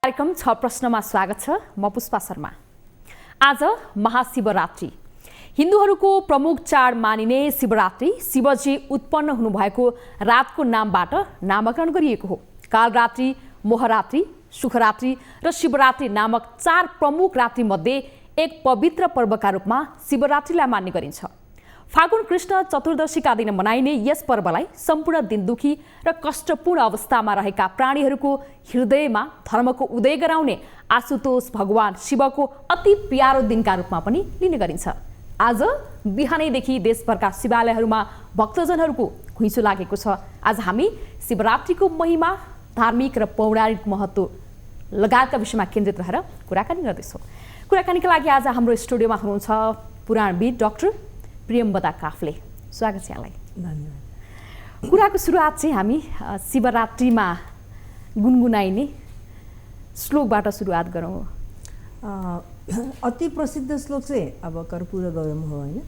कार्यक्रम 6 प्रश्नमा स्वागत छ। म पुष्पा शर्मा। आज महाशिवरात्रि, हिन्दूहरूको प्रमुख चाड मानिने शिवरात्रि शिवजी उत्पन्न हुनुभएको रातको नामबाट नामकरण गरिएको हो। कालरात्रि, मोहरात्रि, सुखरात्रि र शिवरात्रि नामक 4 प्रमुख रात्रि मध्ये एक पवित्र पर्वका रूपमा शिवरात्रिलाई मान्ने गरिन्छ। फागुन कृष्ण चतुर्दशीका दिन मनाइने यस पर्वलाई सम्पूर्ण दिन दुखी र कष्टपूर्ण अवस्थामा रहेका प्राणीहरूको हृदयमा धर्मको उदय गराउने आशुतोष भगवान शिवको अति प्यारो दिनका रूपमा पनि लिने गरिन्छ। आज बिहानैदेखि देशभरका शिवालयहरूमा भक्तजनहरूको घुइँचो लागेको छ। आज हामी शिवरात्रिको महिमा, धार्मिक र पौराणिक महत्त्व लगायतका विषयमा केन्द्रित रहेर कुराकानी गर्दैछौँ। कुराकानीका लागि आज हाम्रो स्टुडियोमा हुनुहुन्छ पुराणविद डाक्टर प्रियम्बदा काफ्ले। स्वागत छ यहाँलाई। धन्यवाद। कुराको सुरुवात चाहिँ हामी शिवरात्रिमा गुनगुनाइने श्लोकबाट सुरुवात गरौँ। अति प्रसिद्ध श्लोक चाहिँ अब कर्पूर गौरम हो होइन।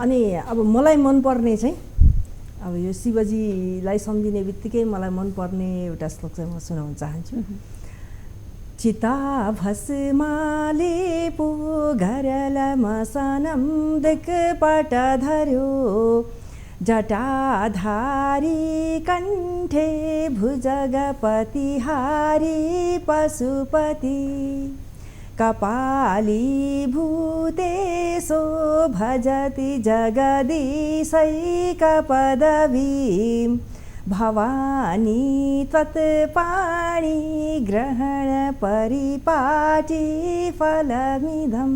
अनि अब मलाई मनपर्ने चाहिँ अब यो शिवजीलाई सम्झिने बित्तिकै मलाई मनपर्ने एउटा श्लोक चाहिँ म सुनाउन चाहन्छु। चिता भस्माले पो घरला मसनम देख पट धर्यो जटाधारी कण्ठे भुजगपति हारी पशुपति कपाली भूतेशो भजति जगदीशैकपदवीं भवानी त्वत्पाणि ग्रहण परिपाटी फलमिदम्।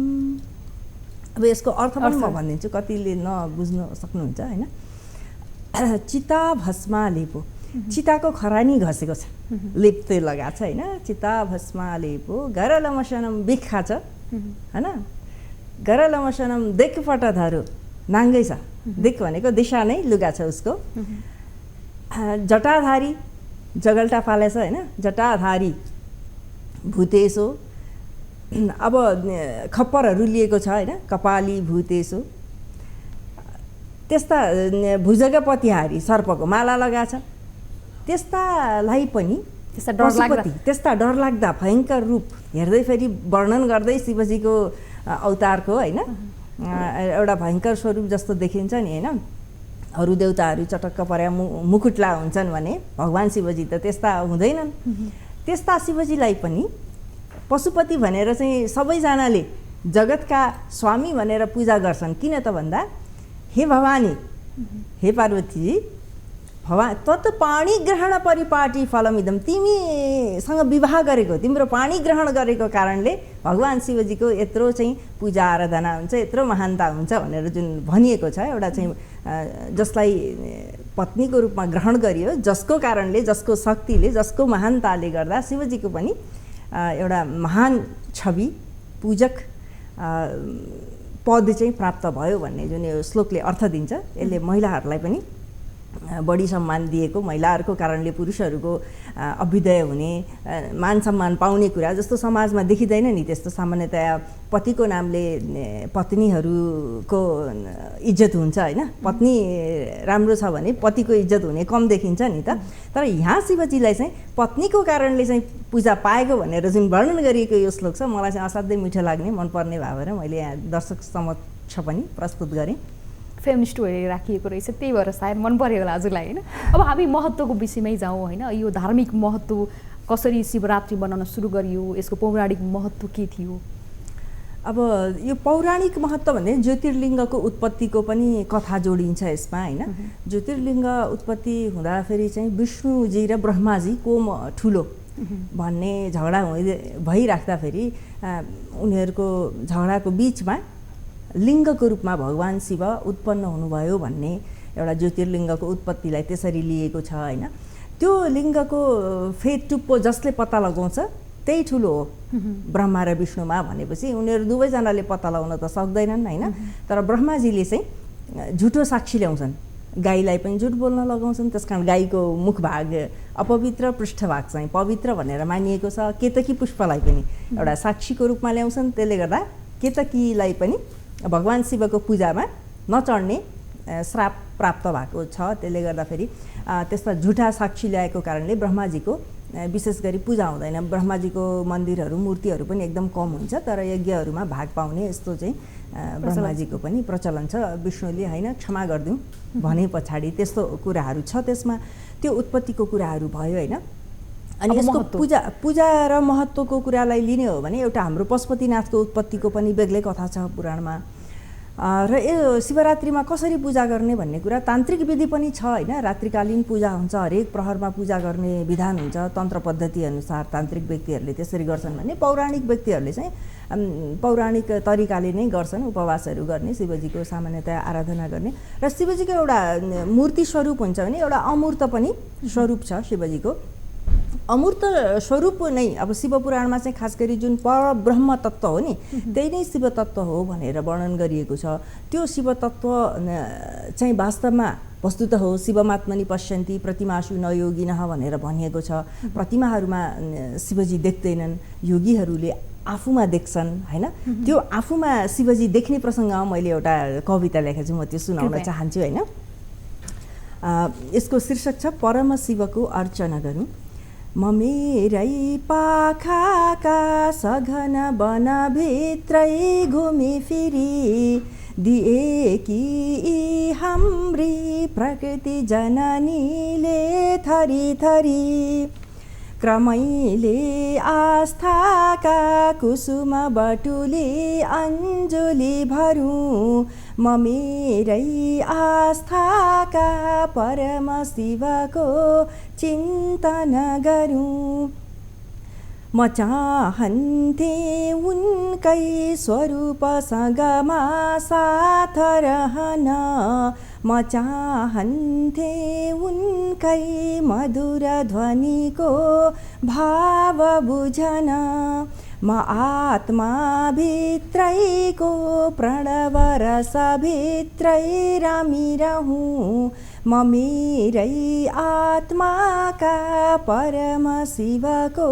अब यसको अर्थ पनि म भनिदिन्छु, कतिले नबुझ्न सक्नुहुन्छ होइन। चिता भस्मा लेपो, चिताको खरानी घसेको छ, लेप त्यो लगाएको छ होइन। चिता भस्मा लेपो गरलमशनम बिखा छ होइन। गरलमशनम देखपट धरो, नाङ्गै छ। देख भनेको दिशा नै लुगा छ उसको। जटाधारी, जगल्टा फालेछ होइन। जटाधारी भूतेशो, अब खप्परहरू लिएको छ होइन। कपाली भूतेशो, त्यस्ता भुजगपतिहारी सर्पको माला लगाछ। त्यस्तालाई पनि त्यस्ता डरलाग्दा भयङ्कर रूप हेर्दै फेरि वर्णन गर्दै शिवजीको अवतारको होइन एउटा भयङ्कर स्वरूप जस्तो देखिन्छ नि होइन। अरू देवताहरू चटक्क पर्या मुकुटला हुन्छन् भने भगवान् शिवजी त त्यस्ता हुँदैनन्। त्यस्ता शिवजीलाई पनि पशुपति भनेर चाहिँ सबैजनाले जगतका स्वामी भनेर पूजा गर्छन्। किन त भन्दा हे भवानी, हे पार्वतीजी, तत् पाणी ग्रहण परिपाटी फलमिदम, तिमीसँग विवाह गरेको, तिम्रो पाणी ग्रहण गरेको कारणले भगवान् शिवजीको यत्रो चाहिँ पूजा आराधना हुन्छ, यत्रो महानता हुन्छ भनेर जुन भनिएको छ। एउटा चाहिँ जसलाई पत्नीको रूपमा ग्रहण गरियो, जसको कारणले, जसको शक्तिले, जसको महानताले गर्दा शिवजीको पनि एउटा महान छवि, पूजक पद चाहिँ प्राप्त भयो भन्ने जुन यो श्लोकले अर्थ दिन्छ। यसले महिलाहरूलाई पनि बढी सम्मान दिएको, महिलाहरूको कारणले पुरुषहरूको अभ्युदय हुने, मान सम्मान पाउने कुरा जस्तो समाजमा देखिँदैन नि। त्यस्तो सामान्यतया पतिको नामले पत्नीहरूको इज्जत हुन्छ होइन। पत्नी राम्रो छ भने पतिको इज्जत हुने कम देखिन्छ नि त। तर यहाँ शिवजीलाई चाहिँ पत्नीको कारणले चाहिँ पूजा पाएको भनेर जुन वर्णन गरिएको यो श्लोक छ, मलाई चाहिँ असाध्यै मिठो लाग्ने, मनपर्ने भएर मैले यहाँ दर्शक समक्ष पनि प्रस्तुत गरेँ। फेमिनिस्ट भएर राखिएको रहेछ, त्यही भएर सायद मन पर्यो होला हजुरलाई होइन। अब हामी महत्त्वको विषयमै जाउँ होइन। यो धार्मिक महत्त्व कसरी शिवरात्रि मनाउन सुरु गरियो, यसको पौराणिक महत्त्व के थियो? अब यो पौराणिक महत्त्व भने ज्योतिर्लिङ्गको उत्पत्तिको पनि कथा जोडिन्छ यसमा होइन। ज्योतिर्लिङ्ग उत्पत्ति हुँदाखेरि चाहिँ विष्णुजी र ब्रह्माजी को ठुलो भन्ने झगडा भइराख्दाखेरि उनीहरूको झगडाको बिचमा लिङ्गको रूपमा भगवान् शिव उत्पन्न हुनुभयो भन्ने एउटा ज्योतिर्लिङ्गको उत्पत्तिलाई त्यसरी लिएको छ होइन। त्यो लिङ्गको फेद टुप्पो जसले पत्ता लगाउँछ त्यही ठुलो हो ब्रह्मा र विष्णुमा भनेपछि उनीहरू दुवैजनाले पत्ता लगाउन त सक्दैनन् होइन। तर ब्रह्माजीले चाहिँ झुटो साक्षी ल्याउँछन्, गाईलाई पनि झुट बोल्न लगाउँछन्। त्यस कारण गाईको मुखभाग अपवित्र, पृष्ठभाग चाहिँ पवित्र भनेर मानिएको छ। केतकी पुष्पलाई पनि एउटा साक्षीको रूपमा ल्याउँछन्। त्यसले गर्दा केतकीलाई पनि भगवान् शिवको पूजामा नचढ्ने श्राप प्राप्त भएको छ। त्यसले गर्दाखेरि त्यस्ता झुटा साक्षी ल्याएको कारणले ब्रह्माजीको विशेष गरी पूजा हुँदैन। ब्रह्माजीको मन्दिरहरू मूर्तिहरू पनि एकदम कम हुन्छ, तर यज्ञहरूमा भाग पाउने यस्तो चाहिँ ब्रह्माजीको पनि प्रचलन छ। विष्णुले होइन क्षमा गरिदिउँ भने पछाडि त्यस्तो कुराहरू छ। त्यसमा त्यो उत्पत्तिको कुराहरू भयो होइन। अनि यसको पूजा र महत्त्वको कुरालाई लिने हो भने एउटा हाम्रो पशुपतिनाथको उत्पत्तिको पनि बेग्लै कथा छ पुराणमा। र यो शिवरात्रिमा कसरी पूजा गर्ने भन्ने कुरा तान्त्रिक विधि पनि छ होइन। रात्रिकालीन पूजा हुन्छ, हरेक प्रहरमा पूजा गर्ने विधान हुन्छ तन्त्र पद्धति अनुसार। तान्त्रिक व्यक्तिहरूले त्यसरी गर्छन् भने पौराणिक व्यक्तिहरूले चाहिँ पौराणिक तरिकाले नै गर्छन्, उपवासहरू गर्ने, शिवजीको सामान्यतया आराधना गर्ने। र शिवजीको एउटा मूर्ति स्वरूप हुन्छ भने एउटा अमूर्त पनि स्वरूप छ शिवजीको। अमूर्त स्वरूप नै अब शिवपुराणमा चाहिँ खास गरी जुन परब्रह्म तत्त्व हो नि त्यही नै शिव तत्त्व हो भनेर वर्णन गरिएको छ। त्यो शिव तत्त्व चाहिँ वास्तवमा वस्तुत हो शिवमात्मनि पश्यन्ति प्रतिमासु न योगिनः भनेर भनिएको छ। प्रतिमाहरूमा शिवजी देख्दैनन्, योगीहरूले आफूमा देख्छन् होइन। त्यो आफूमा शिवजी देख्ने प्रसङ्गमा मैले एउटा कविता लेखेको छु, म त्यो सुनाउन चाहन्छु होइन। यसको शीर्षक छ परम शिवको अर्चना गरौँ। म मेरै पाखाका सघन वनभित्रै घुमिफिरी दिएकी हाम्री प्रकृति जननीले थरी थरी क्रमैले आस्थाका कुसुम बटुली अञ्जुली भरौँ। म मेरै आस्थाका परम शिवको चिन्तन गरौँ। म चाहन्थे उनकै स्वरूपसँगमा साथ रहन। म चाहन्थे उनकै मधुर ध्वनिको भाव बुझन। म आत्माभित्रैको प्रणव रसभित्रै रमिरहूँ। म मेरै आत्माका परम शिवको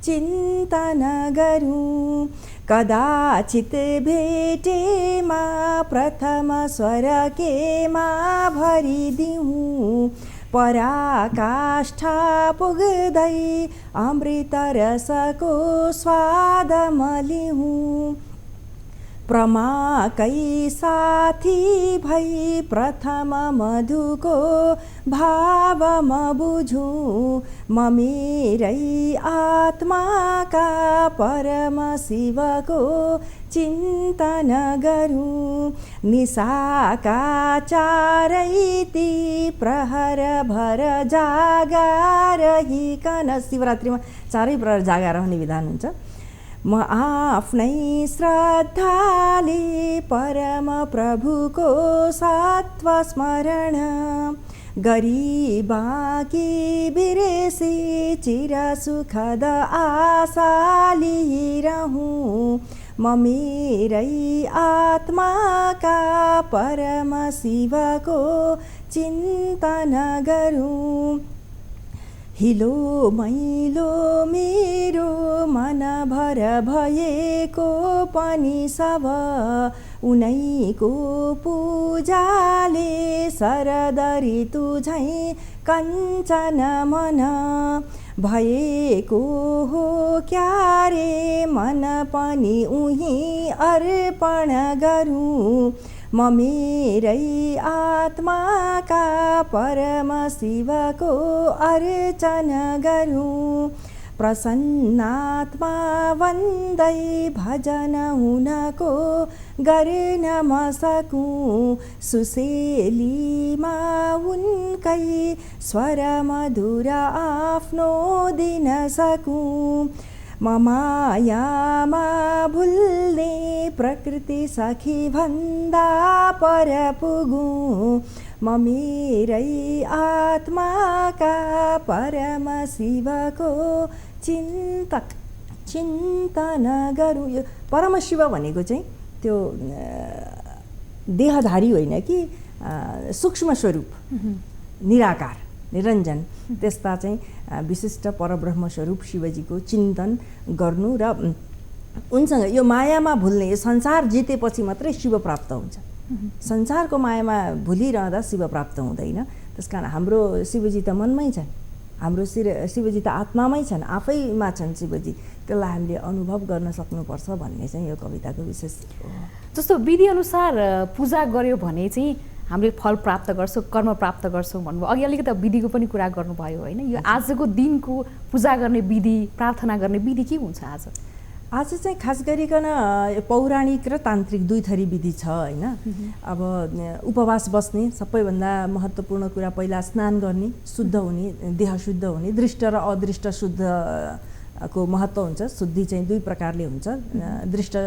चिन्तन गरौँ। कदाचित भेटेमा प्रथम स्वरकेमा भरिदिउँ। पराकाष्ठा पुग्दै अमृत रसको स्वाद मलिउँ। प्रमाकै साथी भई प्रथम मधुको भाव म बुझौँ। म मेरै आत्माका परम शिवको चिन्तन गरौँ। निशाका चारैती प्रहर भर जागा रहिकन, शिवरात्रिमा चारै प्रहर जागा रहने विधान हुन्छ। म आफ्नै श्रद्धाले परम प्रभुको सत्व स्मरण गरी बाँकी बिर्सी चिर सुखद आशा लिइरहूँ। म मेरै आत्माका परम शिवको चिन्तन गरौँ। हिलो मैलो मेरो मनभर भएको पनि सब उनैको पूजाले शरद ऋतु झैँ कञ्चन मन भएको हो क्यारे मन पनि उही अर्पण गरौँ। म मेरै आत्माका परम शिवको अर्चना गरौँ। प्रसन्नात्मा वन्दै भजन उनको गर्न म सकूँ। सुशेलीमा उनकै स्वर मधुर आफ्नो दिन सकूँ। म मायामा भुल्ने प्रकृति सखी भन्दा पर पुगूँ। म मेरै आत्माका परम शिवको चिन्तन गरौँ। यो परमशिव भनेको चाहिँ त्यो देहधारी होइन कि सूक्ष्म स्वरूप, निराकार, निरञ्जन, त्यस्ता चाहिँ विशिष्ट परब्रह्म स्वरूप शिवजीको चिन्तन गर्नु र उनसँग यो मायामा भुल्ने, यो संसार जितेपछि मात्रै शिव प्राप्त हुन्छ। संसारको मायामा भुलिरहँदा शिव प्राप्त हुँदैन। त्यसकारण हाम्रो शिवजी त मनमै छन्, हाम्रो शिवजी त आत्मामै छन्, आफैमा छन् शिवजी, त्यसलाई हामीले अनुभव गर्न सक्नुपर्छ भन्ने चाहिँ यो कविताको विशेष हो। जस्तो विधिअनुसार पूजा गर्यो भने चाहिँ हामीले फल प्राप्त गर्छौँ, कर्म प्राप्त गर्छौँ भन्नुभयो। अघि अलिकति विधिको पनि कुरा गर्नुभयो होइन? यो आजको दिनको पूजा गर्ने विधि, प्रार्थना गर्ने विधि के हुन्छ आज? आज चाहिँ खास गरिकन पौराणिक र तान्त्रिक दुई थरी विधि छ होइन। अब उपवास बस्ने सबैभन्दा महत्त्वपूर्ण कुरा, पहिला स्नान गर्ने, शुद्ध हुने, देह शुद्ध हुने, दृष्ट र अदृष्ट शुद्धको महत्त्व हुन्छ। शुद्धि चाहिँ दुई प्रकारले हुन्छ, दृष्ट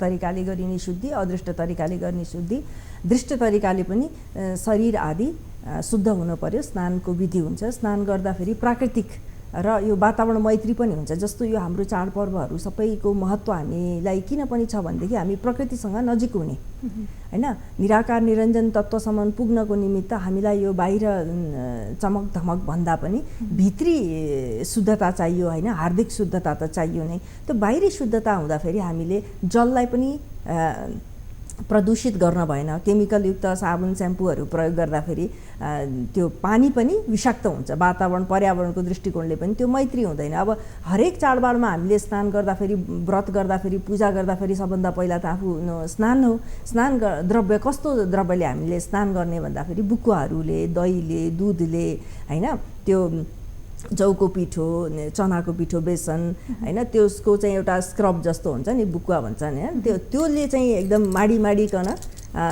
तरिकाले गरिने शुद्धि, अदृष्ट तरिकाले गर्ने शुद्धि। दृष्ट तरिकाले पनि शरीर आदि शुद्ध हुनु पर्यो, स्नानको विधि हुन्छ। स्नान गर्दाखेरि प्राकृतिक र यो वातावरण मैत्री पनि हुन्छ। जस्तो यो हाम्रो चाडपर्वहरू सबैको महत्त्व हामीलाई किन पनि छ भनेदेखि हामी प्रकृतिसँग नजिक हुने होइन। निराकार निरञ्जन तत्त्वसम्म पुग्नको निमित्त हामीलाई यो बाहिर चमक धमक भन्दा पनि भित्री शुद्धता चाहियो होइन, हार्दिक शुद्धता त चाहियो नै। त्यो बाहिरी शुद्धता हुँदाखेरि हामीले जललाई पनि प्रदूषित गर्न भएन। केमिकलयुक्त साबुन स्याम्पूहरू प्रयोग गर्दाखेरि त्यो पानी पनि विषाक्त हुन्छ। वातावरण पर्यावरणको दृष्टिकोणले पनि त्यो मैत्री हुँदैन। अब हरेक चाडबाडमा हामीले स्नान गर्दाखेरि, व्रत गर्दाखेरि, पूजा गर्दाखेरि सबभन्दा पहिला त आफू स्नान हो। स्नान द्रव्य कस्तो द्रव्यले हामीले स्नान गर्ने भन्दाखेरि बुकुवाहरूले, दहीले, दुधले होइन, त्यो जौको पिठो, चनाको पिठो, बेसन होइन, त्यसको चाहिँ एउटा स्क्रब जस्तो हुन्छ नि, बुकुवा भन्छन् होइन, त्योले चाहिँ एकदम माडिकन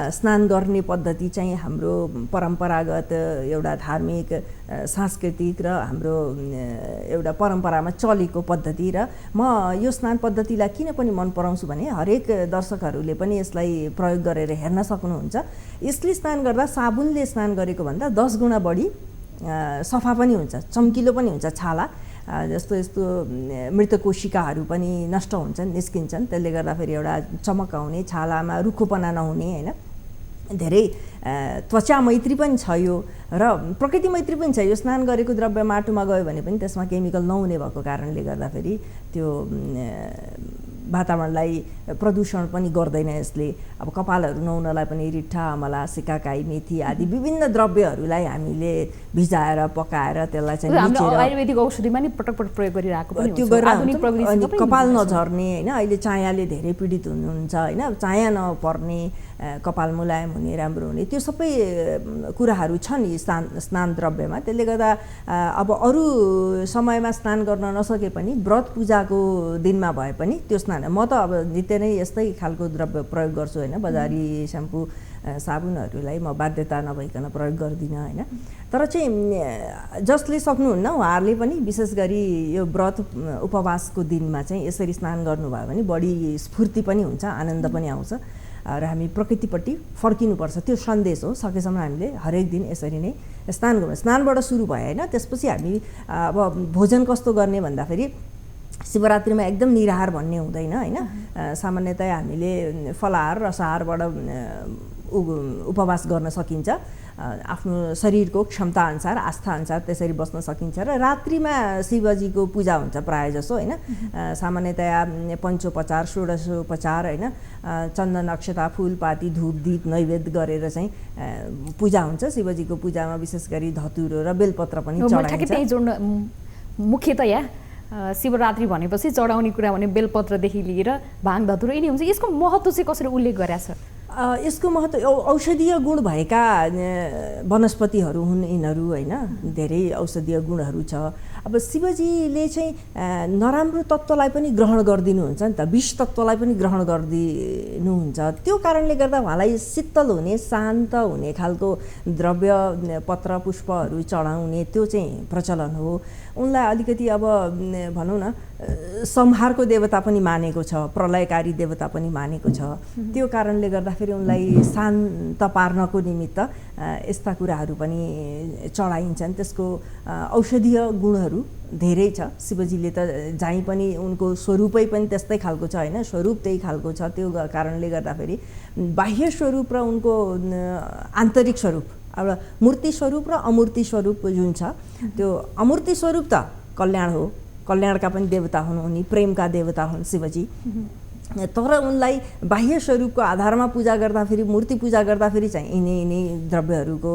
स्नान गर्ने पद्धति चाहिँ हाम्रो परम्परागत एउटा धार्मिक, सांस्कृतिक र हाम्रो एउटा परम्परामा चलेको पद्धति। र म यो स्नान पद्धतिलाई किन पनि मन पराउँछु भने हरेक दर्शकहरूले पनि यसलाई प्रयोग गरेर हेर्न सक्नुहुन्छ। यसले स्नान गर्दा साबुनले स्नान गरेको भन्दा 10 गुणा बढी सफा पनि हुन्छ, चम्किलो पनि हुन्छ। छाला जस्तो यस्तो मृत कोशिकाहरू पनि नष्ट हुन्छन्, निस्किन्छन्। त्यसले गर्दाखेरि एउटा चमक आउने, छालामा रुखोपना नहुने होइन, धेरै त्वचा मैत्री पनि छ यो, र प्रकृति मैत्री पनि छ। यो स्नान गरेको द्रव्य माटोमा गयो भने पनि त्यसमा केमिकल नहुने भएको कारणले गर्दाखेरि त्यो वातावरणलाई प्रदूषण पनि गर्दैन यसले। अब कपालहरू नुहाउनलाई पनि रिठ्ठा, अमला, सिकाकाई, मेथी आदि विभिन्न द्रव्यहरूलाई हामीले भिजाएर पकाएर त्यसलाई चाहिँ आयुर्वेदिक औषधिमा नि पटक पटक प्रयोग गरिरहेको पनि त्यो गरेर कपाल नझर्ने होइन। अहिले चायाले धेरै पीडित हुनुहुन्छ होइन, चाया नपर्ने, कपाल मुलायम हुने, राम्रो हुने, त्यो सबै कुराहरू छन् स्नान द्रव्यमा। त्यसले गर्दा अब अरू समयमा स्नान गर्न नसके पनि व्रत पूजाको दिनमा भए पनि त्यो स्नान, म त अब नित्य नै यस्तै खालको द्रव्य प्रयोग गर्छु होइन। बजारी स्याम्पू साबुनहरूलाई म बाध्यता नभइकन प्रयोग गर्दिनँ होइन। तर चाहिँ जसले सक्नुहुन्न उहाँहरूले पनि विशेष गरी यो व्रत उपवासको दिनमा चाहिँ यसरी स्नान गर्नुभयो भने बढी स्फूर्ति पनि हुन्छ, आनन्द पनि आउँछ र हामी प्रकृतिपट्टि फर्किनुपर्छ। त्यो सन्देश हो। सकेसम्म हामीले हरेक दिन यसरी नै स्नान गर्नु। स्नानबाट सुरु भयो होइन। त्यसपछि हामी अब भोजन कस्तो गर्ने भन्दाखेरि शिवरात्रिमा एकदम निराहार भन्ने हुँदैन होइन। सामान्यतया हामीले फलाहार रसाहारबाट उपवास गर्न सकिन्छ। आफ्नो शरीरको क्षमताअनुसार, आस्थाअनुसार त्यसरी बस्न सकिन्छ। र रात्रिमा शिवजीको पूजा हुन्छ प्रायः जसो होइन। सामान्यतया पञ्चोपचार, षोडशोपचार होइन, चन्दन, अक्षता, फुलपाती, धूप, दीप नैवेद्य गरेर चाहिँ पूजा हुन्छ। शिवजीको पूजामा विशेष गरी धतुरो र बेलपत्र पनि चढाइन्छ। मुख्यतया शिवरात्रि भनेपछि चढाउने कुरा भने बेलपत्रदेखि लिएर भाङ धतुरो यिनी हुन्छ। यसको महत्त्व चाहिँ कसरी उल्लेख गरेको छ? यसको महत्त्व औषधीय गुण भएका वनस्पतिहरू हुन् यिनीहरू होइन। धेरै औषधीय गुणहरू छ। अब शिवजीले चाहिँ नराम्रो तत्त्वलाई पनि ग्रहण गरिदिनुहुन्छ नि त, विष तत्त्वलाई पनि ग्रहण गरिदिनुहुन्छ। त्यो कारणले गर्दा उहाँलाई शीतल हुने, शान्त हुने खालको द्रव्य, पत्र, पुष्पहरू चढाउने त्यो चाहिँ प्रचलन हो। उनलाई अलिकति अब भनौँ न संहारको देवता पनि मानेको छ, प्रलयकारी देवता पनि मानेको छ। त्यो कारणले गर्दाखेरि उनलाई शान्त पार्नको निमित्त यस्ता कुराहरू पनि चढाइन्छन्। त्यसको औषधीय गुणहरू धेरै छ। शिवजीले त जहीँ पनि उनको स्वरूपै पनि त्यस्तै खालको छ होइन, स्वरूप त्यही खालको छ। त्यो कारणले गर्दाखेरि बाह्य स्वरूप र उनको आन्तरिक स्वरूप, अब मूर्ति स्वरूप र अमूर्ति स्वरूप जुन छ, त्यो अमूर्ति स्वरूप त कल्याण हो, कल्याणका पनि देवता हुन्, उनी प्रेमका देवता हुन् शिवजी। तर उनलाई बाह्य स्वरूपको आधारमा पूजा गर्दाखेरि, मूर्ति पूजा गर्दाखेरि चाहिँ यिनी द्रव्यहरूको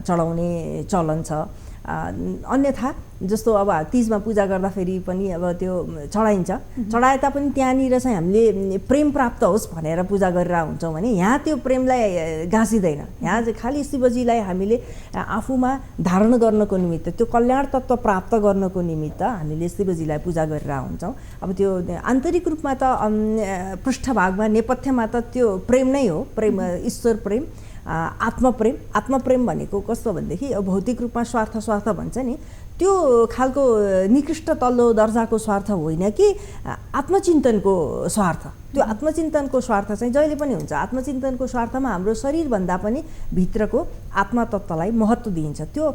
चढाउने चलन छ। अन्यथा जस्तो अब तीजमा पूजा गर्दाखेरि पनि अब त्यो चढाइन्छ, चढाए तापनि त्यहाँनिर चाहिँ हामीले प्रेम प्राप्त होस् भनेर पूजा गरेर हुन्छौँ भने यहाँ त्यो प्रेमलाई गाँसिँदैन। यहाँ चाहिँ खालि शिवजीलाई हामीले आफूमा धारण गर्नको निमित्त, त्यो कल्याण तत्त्व प्राप्त गर्नको निमित्त हामीले शिवजीलाई पूजा गरेर हुन्छौँ। अब त्यो आन्तरिक रूपमा त पृष्ठभागमा नेपथ्यमा त त्यो प्रेम नै हो, प्रेम ईश्वर प्रेम, आत्मप्रेम भनेको कस्तो भनेदेखि भौतिक रूपमा स्वार्थ भन्छ नि, त्यो खालको निकृष्ट तल्लो दर्जाको स्वार्थ होइन कि आत्मचिन्तनको स्वार्थ। त्यो आत्मचिन्तनको स्वार्थ चाहिँ जहिले पनि हुन्छ। आत्मचिन्तनको स्वार्थमा हाम्रो शरीरभन्दा पनि भित्रको आत्मतत्त्वलाई महत्त्व दिइन्छ। त्यो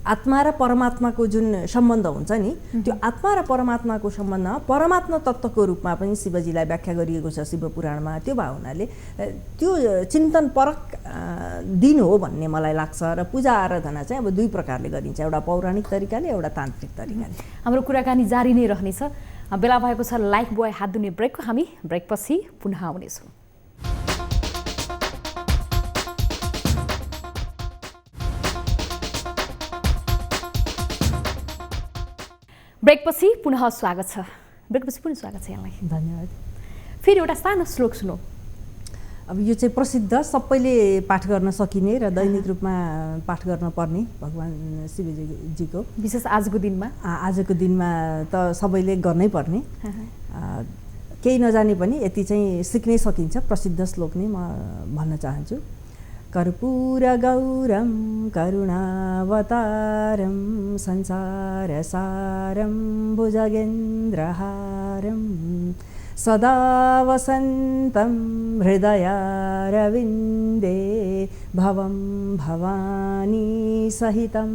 आत्मा र परमात्माको जुन सम्बन्ध हुन्छ नि, त्यो आत्मा र परमात्माको सम्बन्धमा परमात्मा तत्त्वको रूपमा पनि शिवजीलाई व्याख्या गरिएको छ शिवपुराणमा। त्यो भए हुनाले त्यो चिन्तन परक दिन हो भन्ने मलाई लाग्छ। र पूजा आराधना चाहिँ अब दुई प्रकारले गरिन्छ, एउटा पौराणिक तरिकाले, एउटा तान्त्रिक तरिकाले। हाम्रो कुराकानी जारी नै रहनेछ। बेला भएको छ लाइफ बोय हात धुने ब्रेकको। हामी ब्रेकपछि पुनः आउनेछौँ। ब्रेकपछि पुनः स्वागत छ। यहाँलाई धन्यवाद। फेरि एउटा सानो श्लोक सुनौ। अब यो चाहिँ प्रसिद्ध, सबैले पाठ गर्न सकिने र दैनिक रूपमा पाठ गर्न पर्ने भगवान शिवजीको, विशेष आजको दिनमा। आजको दिनमा त सबैले गर्नै पर्ने, केही नजाने पनि यति चाहिँ सिक्नै सकिन्छ। प्रसिद्ध श्लोक नै म भन्न चाहन्छु। कर्पूर गौरम करुणावतारम संसारसारम भुजगेन्द्रहारम सदा वसन्तं हृदयारविन्दे भवं भवानी सहितं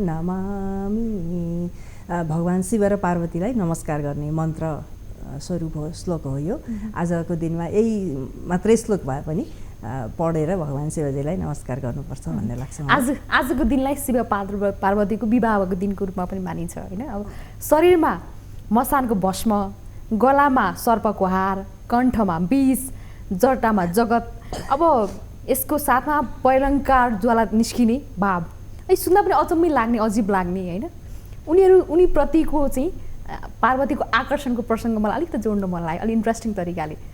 नमामि। भगवान शिव र पार्वतीलाई नमस्कार गर्ने मन्त्र स्वरूप हो, श्लोक हो यो। आजको दिनमा यही मात्रै श्लोक भए पनि पढेर भगवान शिवजीलाई नमस्कार गर्नुपर्छ भन्ने लाग्छ। आजको दिनलाई शिव पार्वतीको विवाहको दिनको रूपमा पनि मानिन्छ होइन। अब शरीरमा मसानको भस्म, गलामा सर्पको हार, कण्ठमा विष, जटामा जगत, अब यसको साथमा पैलङ्कार ज्वाला निस्किने भाव, सुन्दा पनि अचम्मै लाग्ने, अजीब लाग्ने होइन। उनी प्रतिको चाहिँ पार्वतीको आकर्षणको प्रसङ्ग मलाई अलिकति जोड्न मन लाग्यो, अलिक इन्ट्रेस्टिङ तरिकाले।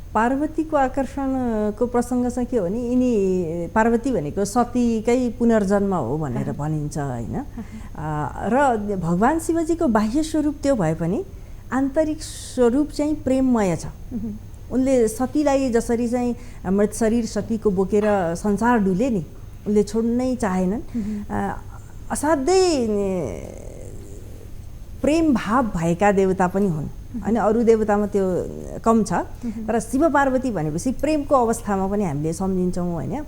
पार्वतीको आकर्षणको प्रसङ्ग चाहिँ के हो भने, यिनी पार्वती भनेको सतीकै पुनर्जन्म हो भनेर भनिन्छ होइन। र भगवान शिवजीको बाह्य स्वरूप त्यो भए पनि आन्तरिक स्वरूप चाहिँ प्रेममय छ। उनले सतीलाई जसरी चाहिँ मृत शरीर सतीको बोकेर संसार डुले नि, उनले छोड्नै चाहेनन्। असाध्यै प्रेम भाव भएका देवता पनि हुन् होइन। अरू देवतामा त्यो कम छ, तर शिव पार्वती भनेपछि प्रेमको अवस्थामा पनि हामीले सम्झिन्छौँ होइन।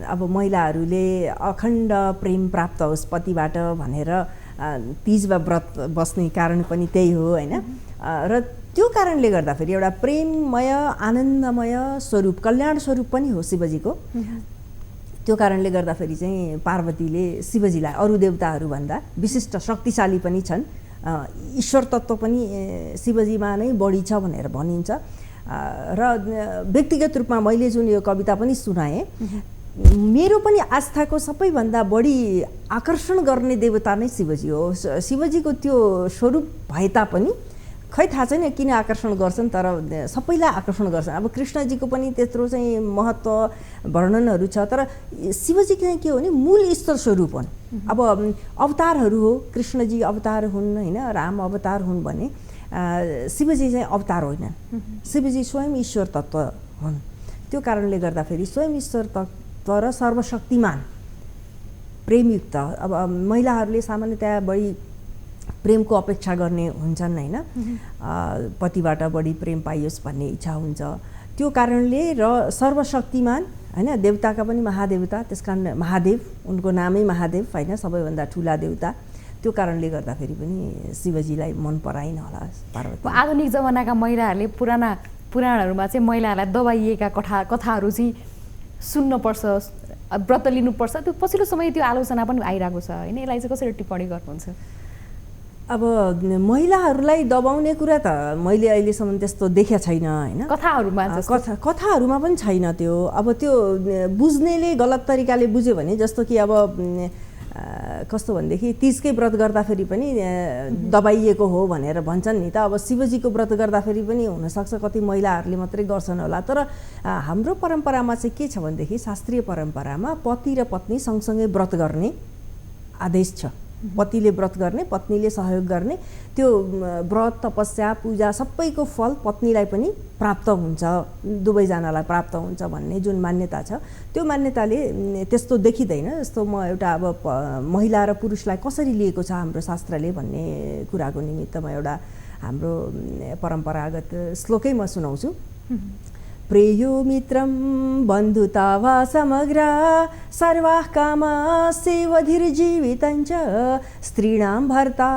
अब महिलाहरूले अखण्ड प्रेम प्राप्त होस् पतिबाट भनेर तीजमा व्रत बस्ने कारण पनि त्यही हो होइन। र त्यो कारणले गर्दाखेरि एउटा प्रेममय आनन्दमय स्वरूप, कल्याण स्वरूप पनि हो शिवजीको। त्यो कारणले गर्दाखेरि चाहिँ पार्वतीले शिवजीलाई अरू देवताहरूभन्दा विशिष्ट शक्तिशाली पनि छन्। ईश्वर तत्त्व पनि शिवजीमा नै बढी छ भनेर भनिन्छ। र व्यक्तिगत रूपमा मैले जुन यो कविता पनि सुनाएँ, मेरो पनि आस्थाको सबैभन्दा बढी आकर्षण गर्ने देवता नै शिवजी हो। शिवजीको त्यो स्वरूप भए तापनि खै थाहा छैन किन आकर्षण गर्छन्, तर सबैलाई आकर्षण गर्छन्। अब कृष्णजीको पनि त्यत्रो चाहिँ महत्त्व वर्णनहरू छ, तर शिवजी चाहिँ के हो भने मूल ईश्वर स्वरूप हुन्। अब अवतारहरू हो, कृष्णजी अवतार हुन् होइन, राम अवतार हुन् भने शिवजी चाहिँ अवतार होइनन्। शिवजी स्वयं ईश्वर तत्त्व हुन्। त्यो कारणले गर्दाखेरि स्वयं ईश्वर तत्त्व र सर्वशक्तिमान प्रेमयुक्त। अब महिलाहरूले सामान्यतया बढी प्रेमको अपेक्षा गर्ने हुन्छन् होइन, पतिबाट बढी प्रेम पाइयोस् भन्ने इच्छा हुन्छ। त्यो कारणले र सर्वशक्तिमान होइन, देवताका पनि महादेवता, त्यसकारण महादेव, उनको नामै महादेव होइन, सबैभन्दा ठुला देवता। त्यो कारणले गर्दाखेरि पनि शिवजीलाई मन पराइन होला पार्वती। आधुनिक जमानाका महिलाहरूले पुराना पुराणहरूमा चाहिँ महिलाहरूलाई दबाइएका कथाहरू चाहिँ सुन्नुपर्छ, व्रत लिनुपर्छ, त्यो पछिल्लो समय त्यो आलोचना पनि आइरहेको छ होइन। यसलाई चाहिँ कसरी टिप्पणी गर्नुहुन्छ? अब महिलाहरूलाई दबाउने कुरा त मैले अहिलेसम्म त्यस्तो देखेको छैन होइन। कथाहरूमा पनि छैन त्यो। अब त्यो बुझ्नेले गलत तरिकाले बुझ्यो भने, जस्तो कि अब कस्तो भनेदेखि तीजकै व्रत गर्दाखेरि पनि दबाइएको हो भनेर भन्छन् नि त। अब शिवजीको व्रत गर्दाखेरि पनि हुनसक्छ कति महिलाहरूले मात्रै गर्छन् होला, तर हाम्रो परम्परामा चाहिँ के छ भनेदेखि शास्त्रीय परम्परामा पति र पत्नी सँगसँगै व्रत गर्ने आदेश छ। पतिले व्रत गर्ने, पत्नीले सहयोग गर्ने, त्यो व्रत तपस्या पूजा सबैको फल पत्नीलाई पनि प्राप्त हुन्छ, दुवैजनालाई प्राप्त हुन्छ भन्ने जुन मान्यता छ, त्यो मान्यताले त्यस्तो देखिँदैन। जस्तो म एउटा अब महिला र पुरुषलाई कसरी लिएको छ हाम्रो शास्त्रले भन्ने कुराको निमित्त म एउटा हाम्रो परम्परागत श्लोकै म सुनाउँछु। प्रेयो मित्रं बन्धुता वा समग्रा सर्वाः कामास्तेवधिर्जीवितञ्च स्त्रीणां भर्ता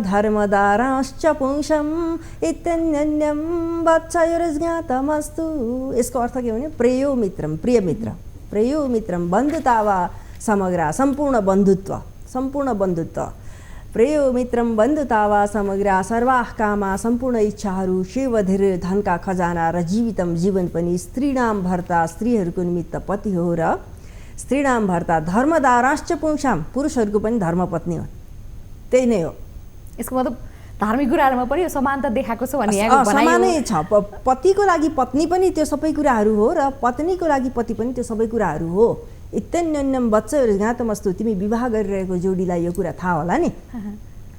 धर्मदाराश्च पुंसम् इत्यन्यन्यं वत्सयोर्ज्ञातमस्तु। यसको अर्थ के भने प्रेयो मित्रं, प्रिय मित्र, प्रेयो मित्रं बन्धुता वा समग्रा सम्पूर्ण बन्धुत्व, सम्पूर्ण बन्धुत्व, प्रेयो मित्रं बन्धुता वा समग्रा सर्वाः कामा सम्पूर्ण इच्छाहरू शिवधिर धनका खजाना र जीवितम जीवन पनि स्त्रीणाम भर्ता स्त्रीहरूको निमित्त पति हो र स्त्रीणाम भर्ता धर्मदाराश्च पुंसाम पुरुषहरूको पनि धर्मपत्नी हो। त्यही नै हो। यसको मतलब धार्मिक कुराहरूमा पनि समानता देखाएको छ भने समानै छ। पतिको लागि पत्नी पनि त्यो सबै कुराहरू हो र पत्नीको लागि पति पनि त्यो सबै कुराहरू हो। इत्यन्यन्यम वत्सयोर्ज्ञातमस्तु। तिमी विवाह गरिरहेको जोडीलाई यो कुरा थाहा होला नि,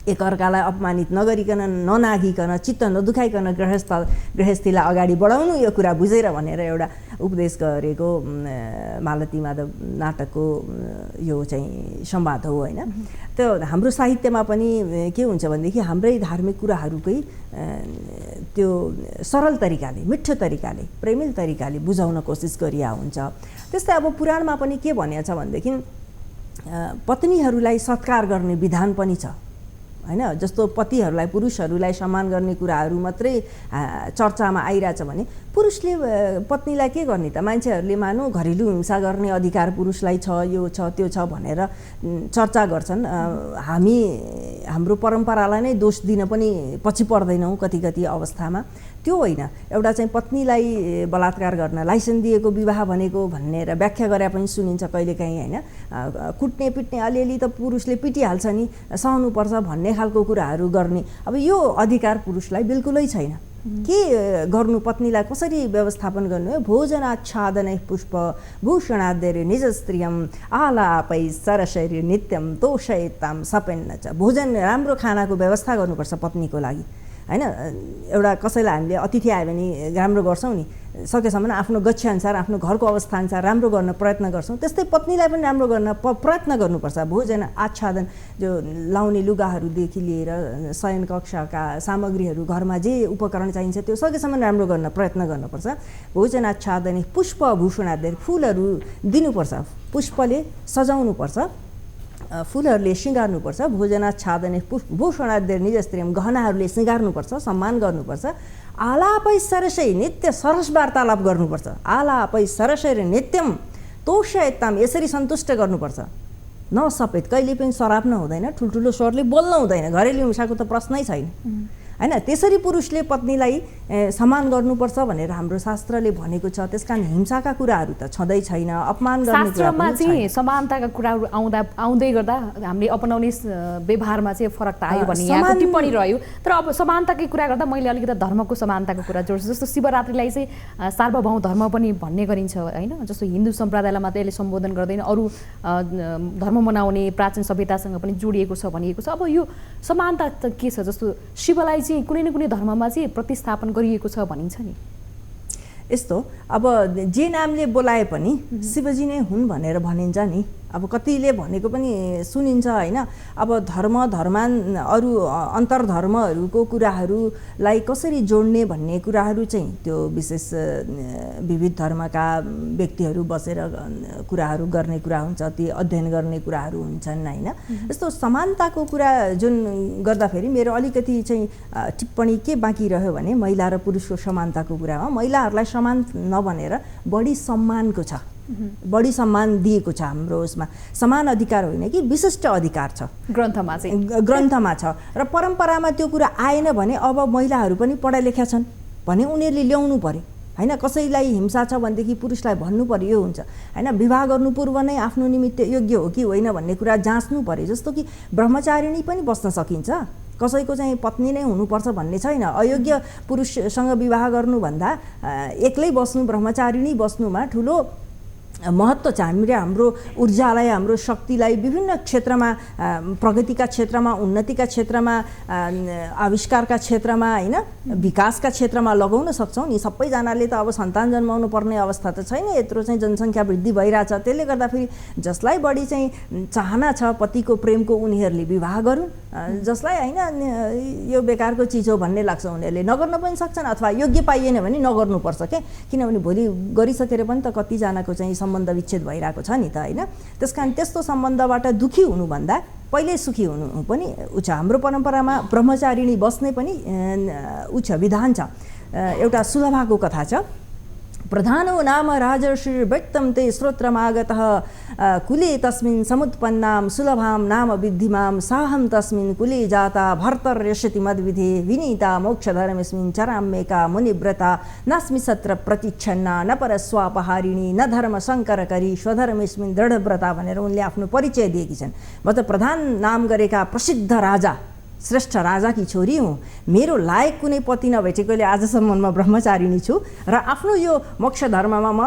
एकअर्कालाई अपमानित नगरिकन, ननाघिकन, चित्त नदुखाइकन गृहस्थीलाई अगाडि बढाउनु, यो कुरा बुझेर भनेर एउटा उपदेश गरेको मालती माधव नाटकको यो चाहिँ संवाद हो होइन। त्यो हाम्रो साहित्यमा पनि के हुन्छ भनेदेखि हाम्रै धार्मिक कुराहरूकै त्यो सरल तरिकाले, मिठो तरिकाले, प्रेमिल तरिकाले बुझाउन कोसिस गरिया हुन्छ। त्यस्तै अब पुराणमा पनि के भनिएको छ भनेदेखि पत्नीहरूलाई सत्कार गर्ने विधान पनि छ होइन। जस्तो पतिहरूलाई पुरुषहरूलाई सम्मान गर्ने कुराहरू मात्रै चर्चामा आइरहेछ भने पुरुषले पत्नीलाई के गर्ने त? मान्छेहरूले मानौँ घरेलु हिंसा गर्ने अधिकार पुरुषलाई छ, यो छ त्यो छ भनेर चर्चा गर्छन्। हामी हाम्रो परम्परालाई नै दोष दिन पनि पछि पर्दैनौँ कति कति अवस्थामा। त्यो होइन, एउटा चाहिँ पत्नीलाई बलात्कार गर्न लाइसेन्स दिएको विवाह भनेको भनेर व्याख्या गरे पनि सुनिन्छ कहिलेकाहीँ होइन। कुट्ने पिट्ने अलिअलि त पुरुषले पिटिहाल्छ नि, सहनुपर्छ भन्ने खालको कुराहरू गर्ने, अब यो अधिकार पुरुषलाई बिल्कुलै छैन। के गर्नु, पत्नीलाई कसरी व्यवस्थापन गर्नु? भोजनाच्छादनै पुष्प भूषणाद्यर निज स्त्रियम आलापै सरशैर्य नित्यम तोषयताम सपेन्न च। भोजन, राम्रो खानाको व्यवस्था गर्नुपर्छ पत्नीको लागि होइन। एउटा कसैलाई हामीले अतिथि आयो भने राम्रो गर्छौँ नि, सकेसम्म आफ्नो गच्छअनुसार, आफ्नो घरको अवस्थाअनुसार राम्रो गर्न प्रयत्न गर्छौँ, त्यस्तै पत्नीलाई पनि राम्रो गर्न प्रयत्न गर्नुपर्छ। भोजन आच्छादन, जो लाउने लुगाहरूदेखि लिएर शयन कक्षका सामग्रीहरू, घरमा जे उपकरण चाहिन्छ त्यो सकेसम्म राम्रो गर्न प्रयत्न गर्नुपर्छ। भोजन आच्छादन पुष्प भूषणाद्यर, फुलहरू दिनुपर्छ, पुष्पले सजाउनुपर्छ, फुलहरूले सिँगार्नुपर्छ। भोजनाच्छादने भूषणाद्यर निज स्त्रीम, गहनाहरूले सिँगार्नुपर्छ, सम्मान गर्नुपर्छ। आलापै सरसै, नित्य सरस वार्तालाप गर्नुपर्छ। आलापै सरसै नित्यम तोषयताम, यसरी सन्तुष्ट गर्नुपर्छ। नसपेत, कहिले पनि सराप्न हुँदैन, ठुल्ठुलो स्वरले बोल्न हुँदैन, घरेलु हिंसाको त प्रश्नै छैन होइन। त्यसरी पुरुषले पत्नीलाई सम्मान गर्नुपर्छ भनेर हाम्रो शास्त्रले भनेको छ। त्यसकारण हिंसाका कुराहरू त छँदै छैन, अपमान गर्ने कुरा शास्त्रमा चाहिँ समानताका कुराहरू आउँदै गर्दा हामीले अपनाउने व्यवहारमा चाहिँ फरक त आयो भन्ने यहाँको टिप्पणी रह्यो। तर अब समानताकै कुरा गर्दा मैले अलिकति धर्मको समानताको कुरा जोड्छु। जस्तो शिवरात्रिलाई चाहिँ सार्वभौम धर्म पनि भन्ने गरिन्छ होइन। जस्तो हिन्दू सम्प्रदायलाई मात्रै यसले सम्बोधन गर्दैन, अरू धर्म मनाउने प्राचीन सभ्यतासँग पनि जोडिएको छ भनिएको छ। अब यो समानता त के छ? जस्तो शिवलाई चाहिँ कुनै न कुनै धर्ममा चाहिँ प्रतिस्थापन गरिएको छ भनिन्छ नि। यस्तो अब जे नामले बोलाए पनि शिवजी नै हुन् भनेर भनिन्छ नि। अब कतिले भनेको पनि सुनिन्छ होइन। अब धर्मान अरू अन्तर्धर्महरूको कुराहरूलाई कसरी जोड्ने भन्ने कुराहरू चाहिँ त्यो विशेष विविध धर्मका व्यक्तिहरू बसेर कुराहरू गर्ने कुरा हुन्छ, ती अध्ययन गर्ने कुराहरू हुन्छन् होइन। यस्तो समानताको कुरा जुन गर्दाखेरि मेरो अलिकति चाहिँ टिप्पणी के बाँकी रह्यो भने महिला र पुरुषको समानताको कुरामा महिलाहरूलाई समान नभनेर बढी सम्मानको छ, बढी सम्मान दिएको छ हाम्रो उसमा। समान अधिकार होइन कि विशिष्ट अधिकार छ ग्रन्थमा चाहिँ, ग्रन्थमा छ। र परम्परामा त्यो कुरा आएन भने अब महिलाहरू पनि पढा लेखा छन् भने उनीहरूले ल्याउनु पर्यो। होइन कसैलाई हिंसा छ भनेदेखि पुरुषलाई भन्नु पर्यो यो हुन्छ होइन विवाह गर्नु पूर्व नै आफ्नो निमित्त योग्य हो कि होइन भन्ने कुरा जाँच्नु पर्यो जस्तो कि ब्रह्मचारिणी पनि बस्न सकिन्छ कसैको चाहिँ पत्नी नै हुनुपर्छ भन्ने छैन अयोग्य पुरुषसँग विवाह गर्नुभन्दा एक्लै बस्नु ब्रह्मचारिणी बस्नुमा ठुलो महत्त्व छ हाम्रो ऊर्जालाई हाम्रो शक्तिलाई विभिन्न क्षेत्रमा प्रगतिका क्षेत्रमा उन्नतिका क्षेत्रमा आविष्कारका क्षेत्रमा होइन विकासका क्षेत्रमा लगाउन सक्छौँ नि सबैजनाले त अब सन्तान जन्माउनु पर्ने अवस्था त छैन यत्रो चाहिँ जनसङ्ख्या वृद्धि भइरहेछ त्यसले गर्दाखेरि जसलाई बढी चाहिँ चाहना छ पतिको प्रेमको उनीहरूले विवाह गरून् जसलाई होइन यो बेकारको चिज हो भन्ने लाग्छ उनीहरूले नगर्न पनि सक्छन् अथवा योग्य पाइएन भने नगर्नुपर्छ के किनभने भोलि गरिसकेर पनि त कतिजनाको चाहिँ सम्बन्ध विच्छेद भइरहेको छ नि त होइन त्यस कारण त्यस्तो सम्बन्धबाट दुखी हुनुभन्दा पहिल्यै सुखी हुनु पनि उच्च हाम्रो परम्परामा ब्रह्मचारिणी बस्ने पनि उच्च विधान छ एउटा सुलभाको कथा छ प्रधानो नाम राजर्षिर्व्यक्तं ते श्रोत्रमागतः कुले तस्मिन् समुत्पन्नां सुलभां नाम विद्धिमां साहं तस्मिन् कुले जाता भर्तर्यशति मद्विधे विनीता मोक्षधर्मेऽस्मिन् चराम्येका मुनिव्रता नास्मि सत्र प्रतिच्छन्ना न परस्वापहारिणी न धर्म शङ्करकरी स्वधर्मेऽस्मिन् दृढव्रता भनेर उनले आफ्नो परिचय दिएकी छन् म त प्रधान नाम गरेका प्रसिद्ध राजा श्रेष्ठ राजाकी छोरी हुँ मेरो लायक कुनै पति नभेटेकोले आजसम्म म ब्रह्मचारिणी छु र आफ्नो यो मोक्ष धर्ममा म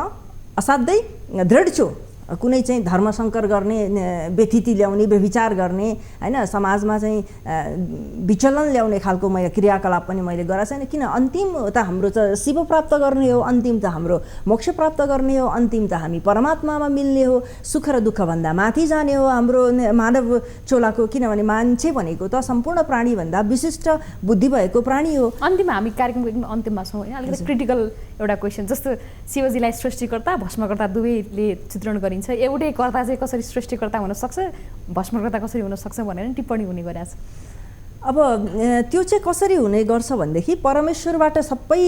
असाध्यै दृढ छु कुनै चाहिँ धर्मशङ्कर गर्ने व्यथिति ल्याउने व्यभिचार गर्ने होइन समाजमा चाहिँ विचलन ल्याउने खालको मैले क्रियाकलाप पनि मैले गरेको छैन किन अन्तिम त हाम्रो त शिव प्राप्त गर्ने हो अन्तिम त हाम्रो मोक्ष प्राप्त गर्ने हो अन्तिम त हामी परमात्मामा मिल्ने हो सुख र दुःखभन्दा माथि जाने हो हाम्रो मानव चोलाको किनभने मान्छे भनेको त सम्पूर्ण प्राणीभन्दा विशिष्ट बुद्धि भएको प्राणी हो अन्तिममा हामी कार्यक्रमको एकदम अन्तिममा छौँ होइन अलिकति क्रिटिकल एउटा क्वेसन जस्तो शिवजीलाई सृष्टिकर्ता भस्मकर्ता दुवैले चित्रण गरे एउटै कर्ता चाहिँ कसरी सृष्टिकर्ता हुन सक्छ भस्मकर्ता कसरी हुन सक्छ भनेर टिप्पणी हुने गरेछ अब त्यो चाहिँ कसरी हुने गर्छ भनेदेखि परमेश्वरबाट सबै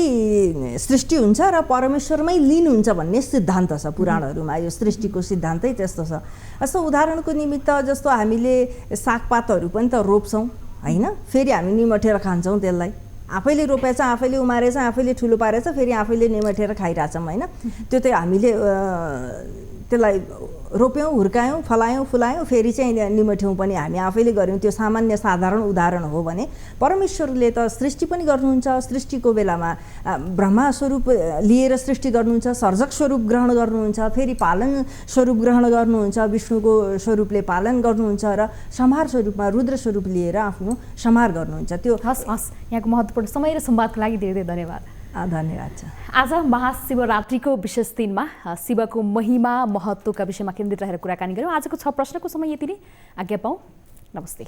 सृष्टि हुन्छ र परमेश्वरमै लीन हुन्छ भन्ने सिद्धान्त छ पुराणहरूमा यो सृष्टिको सिद्धान्तै त्यस्तो छ जस्तो उदाहरणको निमित्त जस्तो हामीले सागपातहरू पनि त रोप्छौँ होइन फेरि हामी निमटेर खान्छौँ त्यसलाई आफैले रोपेछ आफैले उमारेछ आफैले ठुलो पारेछ फेरि आफैले निमटेर खाइरहेछौँ होइन त्यो चाहिँ हामीले त्यसलाई रोप्यौँ हुर्कायौँ फलायौँ फुलायौँ फेरि चाहिँ निमट्यौँ पनि हामी आफैले गऱ्यौँ त्यो सामान्य साधारण उदाहरण हो भने परमेश्वरले त सृष्टि पनि गर्नुहुन्छ सृष्टिको बेलामा ब्रह्मा स्वरूप लिएर सृष्टि गर्नुहुन्छ सर्जक स्वरूप ग्रहण गर्नुहुन्छ फेरि पालन स्वरूप ग्रहण गर्नुहुन्छ विष्णुको स्वरूपले पालन गर्नुहुन्छ र संहार स्वरूपमा रुद्र स्वरूप लिएर आफ्नो संहार गर्नुहुन्छ त्यो हस् यहाँको महत्त्वपूर्ण समय र संवादको लागि धेरै धेरै धन्यवाद धन्यवाद छ आज महाशिवरात्रिको विशेष दिनमा शिवको महिमा महत्त्वका विषयमा केन्द्रित रहेर कुराकानी गऱ्यौँ आजको 6 प्रश्नको समय यति नै आज्ञा पाऊँ नमस्ते